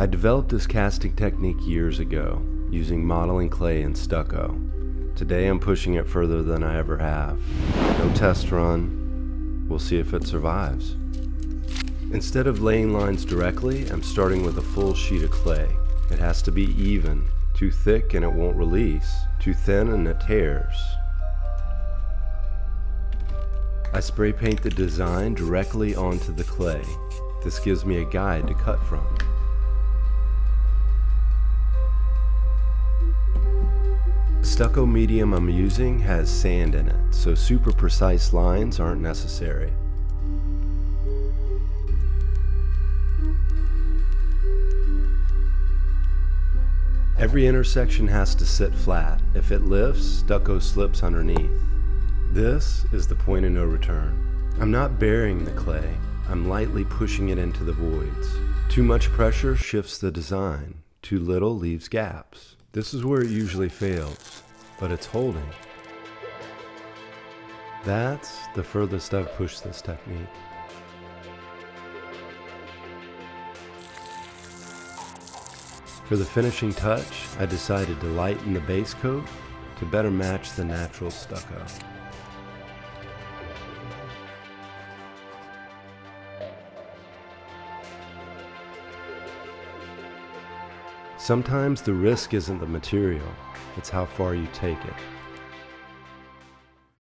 I developed this casting technique years ago, using modeling clay and stucco. Today I'm pushing it further than I ever have. No test run, we'll see if it survives. Instead of laying lines directly, I'm starting with a full sheet of clay. It has to be even. Too thick and it won't release. Too thin and it tears. I spray paint the design directly onto the clay. This gives me a guide to cut from. The stucco medium I'm using has sand in it, so super precise lines aren't necessary. Every intersection has to sit flat. If it lifts, stucco slips underneath. This is the point of no return. I'm not burying the clay, I'm lightly pushing it into the voids. Too much pressure shifts the design, too little leaves gaps. This is where it usually fails, but it's holding. That's the furthest I've pushed this technique. For the finishing touch, I decided to lighten the base coat to better match the natural stucco. Sometimes the risk isn't the material, it's how far you take it.